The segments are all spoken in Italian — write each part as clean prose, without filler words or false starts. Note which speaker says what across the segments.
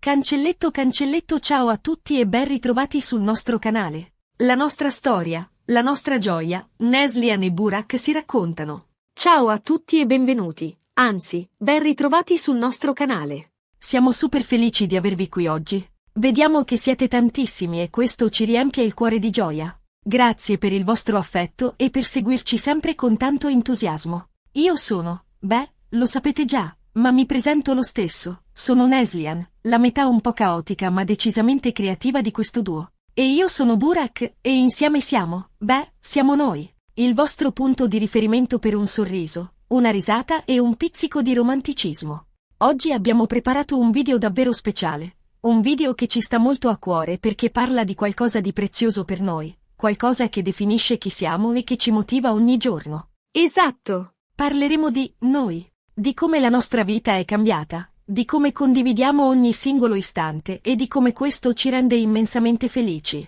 Speaker 1: Cancelletto cancelletto, ciao a tutti e ben ritrovati sul nostro canale. La nostra storia, la nostra gioia, Neslihan e Burak si raccontano. Ciao a tutti e benvenuti, anzi, ben ritrovati sul nostro canale. Siamo super felici di avervi qui oggi. Vediamo che siete tantissimi e questo ci riempie il cuore di gioia. Grazie per il vostro affetto e per seguirci sempre con tanto entusiasmo. Io sono, lo sapete già, ma mi presento lo stesso. Sono Neslihan, la metà un po' caotica ma decisamente creativa di questo duo. E io sono Burak, e insieme siamo noi. Il vostro punto di riferimento per un sorriso, una risata e un pizzico di romanticismo. Oggi abbiamo preparato un video davvero speciale. Un video che ci sta molto a cuore perché parla di qualcosa di prezioso per noi, qualcosa che definisce chi siamo e che ci motiva ogni giorno. Esatto! Parleremo di noi, di come la nostra vita è cambiata, di come condividiamo ogni singolo istante e di come questo ci rende immensamente felici.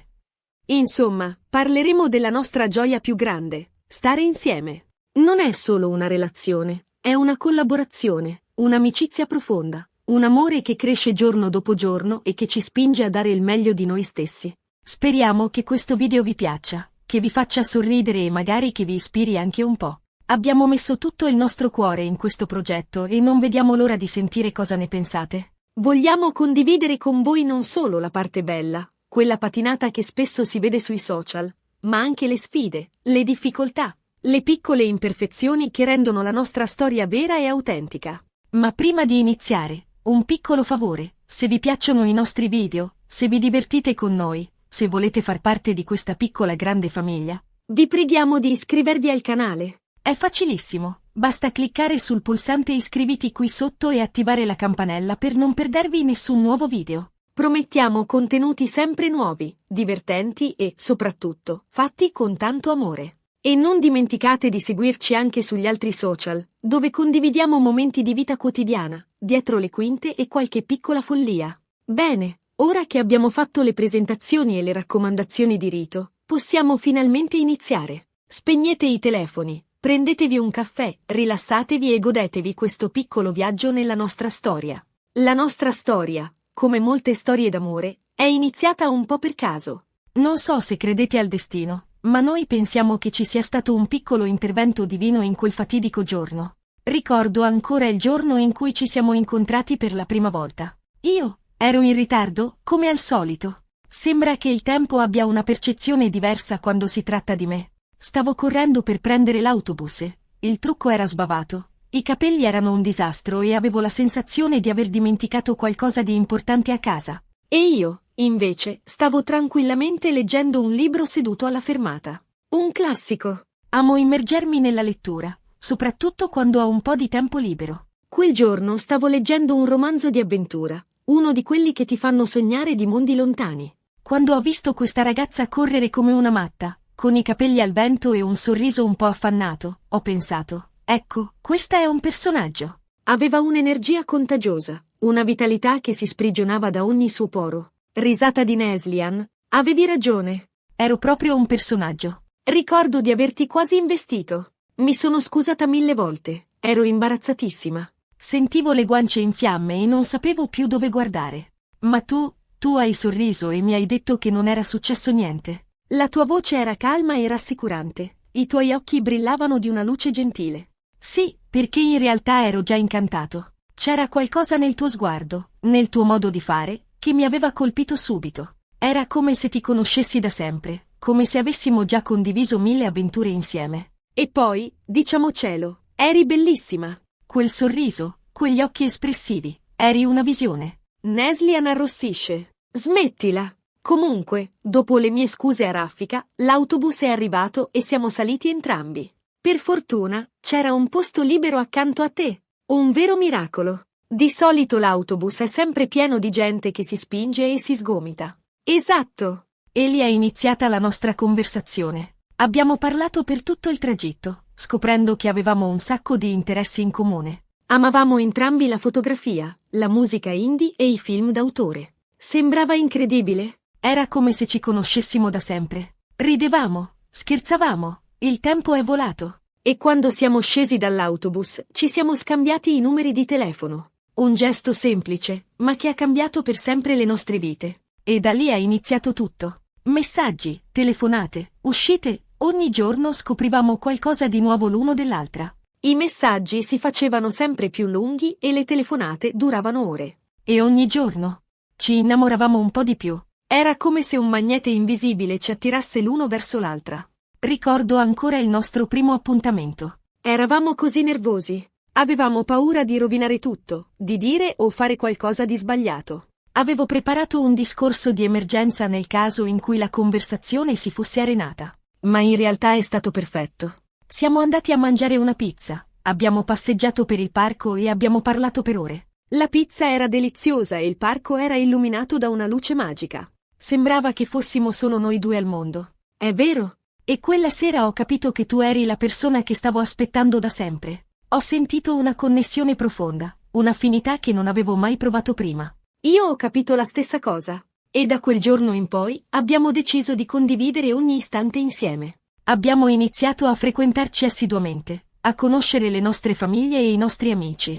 Speaker 1: Insomma, parleremo della nostra gioia più grande, stare insieme. Non è solo una relazione, è una collaborazione, un'amicizia profonda, un amore che cresce giorno dopo giorno e che ci spinge a dare il meglio di noi stessi. Speriamo che questo video vi piaccia, che vi faccia sorridere e magari che vi ispiri anche un po'. Abbiamo messo tutto il nostro cuore in questo progetto e non vediamo l'ora di sentire cosa ne pensate. Vogliamo condividere con voi non solo la parte bella, quella patinata che spesso si vede sui social, ma anche le sfide, le difficoltà, le piccole imperfezioni che rendono la nostra storia vera e autentica. Ma prima di iniziare, un piccolo favore: se vi piacciono i nostri video, se vi divertite con noi, se volete far parte di questa piccola grande famiglia, vi preghiamo di iscrivervi al canale. È facilissimo, basta cliccare sul pulsante iscriviti qui sotto e attivare la campanella per non perdervi nessun nuovo video. Promettiamo contenuti sempre nuovi, divertenti e, soprattutto, fatti con tanto amore. E non dimenticate di seguirci anche sugli altri social, dove condividiamo momenti di vita quotidiana, dietro le quinte e qualche piccola follia. Bene, ora che abbiamo fatto le presentazioni e le raccomandazioni di rito, possiamo finalmente iniziare. Spegnete i telefoni. Prendetevi un caffè, rilassatevi e godetevi questo piccolo viaggio nella nostra storia. La nostra storia, come molte storie d'amore, è iniziata un po' per caso. Non so se credete al destino, ma noi pensiamo che ci sia stato un piccolo intervento divino in quel fatidico giorno. Ricordo ancora il giorno in cui ci siamo incontrati per la prima volta. Io ero in ritardo, come al solito. Sembra che il tempo abbia una percezione diversa quando si tratta di me. Stavo correndo per prendere l'autobus. Il trucco era sbavato, i capelli erano un disastro e avevo la sensazione di aver dimenticato qualcosa di importante a casa. E io, invece, stavo tranquillamente leggendo un libro seduto alla fermata. Un classico. Amo immergermi nella lettura, soprattutto quando ho un po' di tempo libero. Quel giorno stavo leggendo un romanzo di avventura, uno di quelli che ti fanno sognare di mondi lontani. Quando ho visto questa ragazza correre come una matta, con i capelli al vento e un sorriso un po' affannato, ho pensato, ecco, questa è un personaggio. Aveva un'energia contagiosa, una vitalità che si sprigionava da ogni suo poro. Risata di Neslihan, avevi ragione. Ero proprio un personaggio. Ricordo di averti quasi investito. Mi sono scusata 1000 volte, ero imbarazzatissima. Sentivo le guance in fiamme e non sapevo più dove guardare. Ma tu hai sorriso e mi hai detto che non era successo niente. La tua voce era calma e rassicurante, i tuoi occhi brillavano di una luce gentile. Sì, perché in realtà ero già incantato. C'era qualcosa nel tuo sguardo, nel tuo modo di fare, che mi aveva colpito subito. Era come se ti conoscessi da sempre, come se avessimo già condiviso 1000 avventure insieme. E poi, diciamocelo, eri bellissima. Quel sorriso, quegli occhi espressivi, eri una visione. Neslihan arrossisce. Smettila! Comunque, dopo le mie scuse a raffica, l'autobus è arrivato e siamo saliti entrambi. Per fortuna, c'era un posto libero accanto a te. Un vero miracolo. Di solito l'autobus è sempre pieno di gente che si spinge e si sgomita. Esatto. E lì è iniziata la nostra conversazione. Abbiamo parlato per tutto il tragitto, scoprendo che avevamo un sacco di interessi in comune. Amavamo entrambi la fotografia, la musica indie e i film d'autore. Sembrava incredibile. Era come se ci conoscessimo da sempre. Ridevamo, scherzavamo, il tempo è volato. E quando siamo scesi dall'autobus, ci siamo scambiati i numeri di telefono. Un gesto semplice, ma che ha cambiato per sempre le nostre vite. E da lì è iniziato tutto. Messaggi, telefonate, uscite, ogni giorno scoprivamo qualcosa di nuovo l'uno dell'altra. I messaggi si facevano sempre più lunghi e le telefonate duravano ore. E ogni giorno ci innamoravamo un po' di più. Era come se un magnete invisibile ci attirasse l'uno verso l'altra. Ricordo ancora il nostro primo appuntamento. Eravamo così nervosi. Avevamo paura di rovinare tutto, di dire o fare qualcosa di sbagliato. Avevo preparato un discorso di emergenza nel caso in cui la conversazione si fosse arenata. Ma in realtà è stato perfetto. Siamo andati a mangiare una pizza, abbiamo passeggiato per il parco e abbiamo parlato per ore. La pizza era deliziosa e il parco era illuminato da una luce magica. Sembrava che fossimo solo noi due al mondo. È vero? E quella sera ho capito che tu eri la persona che stavo aspettando da sempre. Ho sentito una connessione profonda, un'affinità che non avevo mai provato prima. Io ho capito la stessa cosa. E da quel giorno in poi abbiamo deciso di condividere ogni istante insieme. Abbiamo iniziato a frequentarci assiduamente, a conoscere le nostre famiglie e i nostri amici.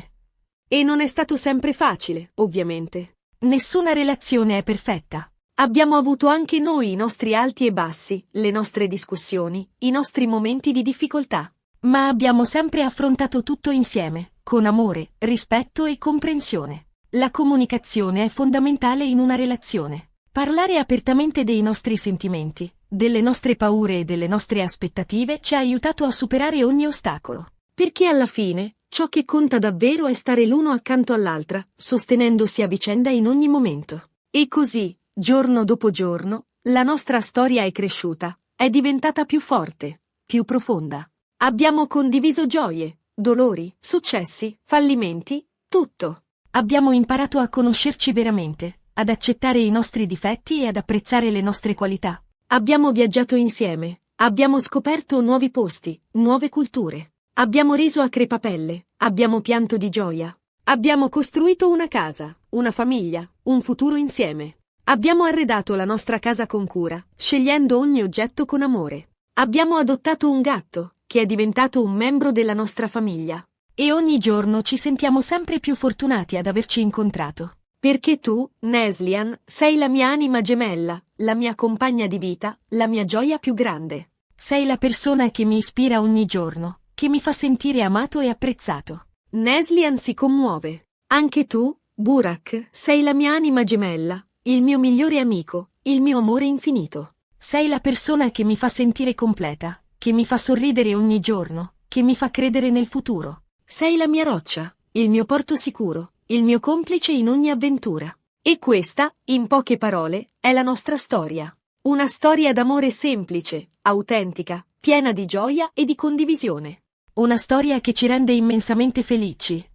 Speaker 1: E non è stato sempre facile, ovviamente. Nessuna relazione è perfetta. Abbiamo avuto anche noi i nostri alti e bassi, le nostre discussioni, i nostri momenti di difficoltà. Ma abbiamo sempre affrontato tutto insieme, con amore, rispetto e comprensione. La comunicazione è fondamentale in una relazione. Parlare apertamente dei nostri sentimenti, delle nostre paure e delle nostre aspettative ci ha aiutato a superare ogni ostacolo. Perché alla fine, ciò che conta davvero è stare l'uno accanto all'altra, sostenendosi a vicenda in ogni momento. E così, giorno dopo giorno, la nostra storia è cresciuta, è diventata più forte, più profonda. Abbiamo condiviso gioie, dolori, successi, fallimenti, tutto. Abbiamo imparato a conoscerci veramente, ad accettare i nostri difetti e ad apprezzare le nostre qualità. Abbiamo viaggiato insieme, abbiamo scoperto nuovi posti, nuove culture. Abbiamo riso a crepapelle, abbiamo pianto di gioia. Abbiamo costruito una casa, una famiglia, un futuro insieme. Abbiamo arredato la nostra casa con cura, scegliendo ogni oggetto con amore. Abbiamo adottato un gatto, che è diventato un membro della nostra famiglia. E ogni giorno ci sentiamo sempre più fortunati ad averci incontrato. Perché tu, Neslihan, sei la mia anima gemella, la mia compagna di vita, la mia gioia più grande. Sei la persona che mi ispira ogni giorno, che mi fa sentire amato e apprezzato. Neslihan si commuove. Anche tu, Burak, sei la mia anima gemella, il mio migliore amico, il mio amore infinito. Sei la persona che mi fa sentire completa, che mi fa sorridere ogni giorno, che mi fa credere nel futuro. Sei la mia roccia, il mio porto sicuro, il mio complice in ogni avventura. E questa, in poche parole, è la nostra storia. Una storia d'amore semplice, autentica, piena di gioia e di condivisione. Una storia che ci rende immensamente felici.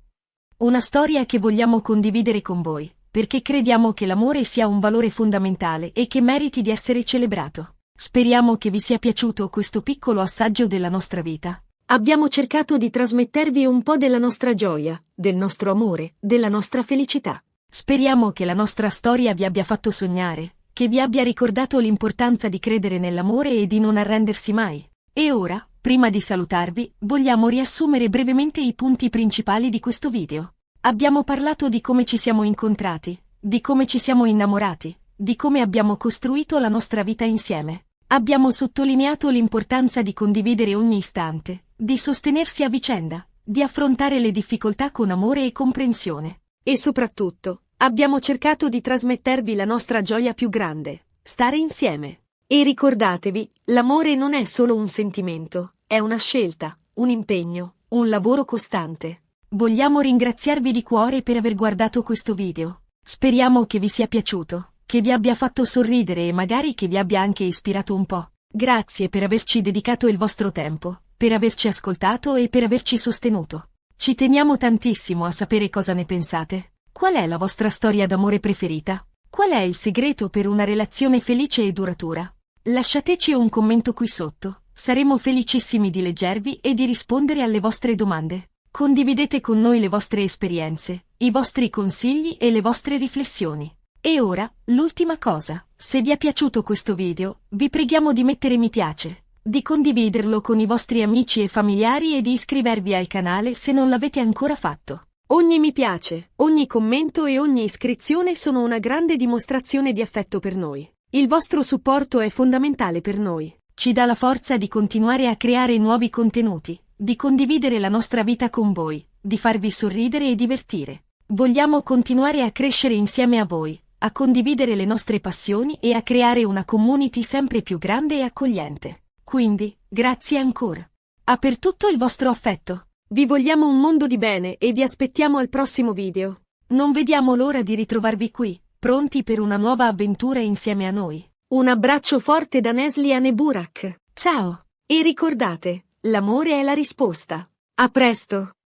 Speaker 1: Una storia che vogliamo condividere con voi, perché crediamo che l'amore sia un valore fondamentale e che meriti di essere celebrato. Speriamo che vi sia piaciuto questo piccolo assaggio della nostra vita. Abbiamo cercato di trasmettervi un po' della nostra gioia, del nostro amore, della nostra felicità. Speriamo che la nostra storia vi abbia fatto sognare, che vi abbia ricordato l'importanza di credere nell'amore e di non arrendersi mai. E ora, prima di salutarvi, vogliamo riassumere brevemente i punti principali di questo video. Abbiamo parlato di come ci siamo incontrati, di come ci siamo innamorati, di come abbiamo costruito la nostra vita insieme. Abbiamo sottolineato l'importanza di condividere ogni istante, di sostenersi a vicenda, di affrontare le difficoltà con amore e comprensione. E soprattutto, abbiamo cercato di trasmettervi la nostra gioia più grande, stare insieme. E ricordatevi, l'amore non è solo un sentimento, è una scelta, un impegno, un lavoro costante. Vogliamo ringraziarvi di cuore per aver guardato questo video. Speriamo che vi sia piaciuto, che vi abbia fatto sorridere e magari che vi abbia anche ispirato un po'. Grazie per averci dedicato il vostro tempo, per averci ascoltato e per averci sostenuto. Ci teniamo tantissimo a sapere cosa ne pensate. Qual è la vostra storia d'amore preferita? Qual è il segreto per una relazione felice e duratura? Lasciateci un commento qui sotto, saremo felicissimi di leggervi e di rispondere alle vostre domande. Condividete con noi le vostre esperienze, i vostri consigli e le vostre riflessioni. E ora, l'ultima cosa, se vi è piaciuto questo video, vi preghiamo di mettere mi piace, di condividerlo con i vostri amici e familiari e di iscrivervi al canale se non l'avete ancora fatto. Ogni mi piace, ogni commento e ogni iscrizione sono una grande dimostrazione di affetto per noi. Il vostro supporto è fondamentale per noi. Ci dà la forza di continuare a creare nuovi contenuti, di condividere la nostra vita con voi, di farvi sorridere e divertire. Vogliamo continuare a crescere insieme a voi, a condividere le nostre passioni e a creare una community sempre più grande e accogliente. Quindi, grazie ancora. Per tutto il vostro affetto. Vi vogliamo un mondo di bene e vi aspettiamo al prossimo video. Non vediamo l'ora di ritrovarvi qui, pronti per una nuova avventura insieme a noi. Un abbraccio forte da Neslihan e Burak. Ciao! E ricordate, l'amore è la risposta. A presto!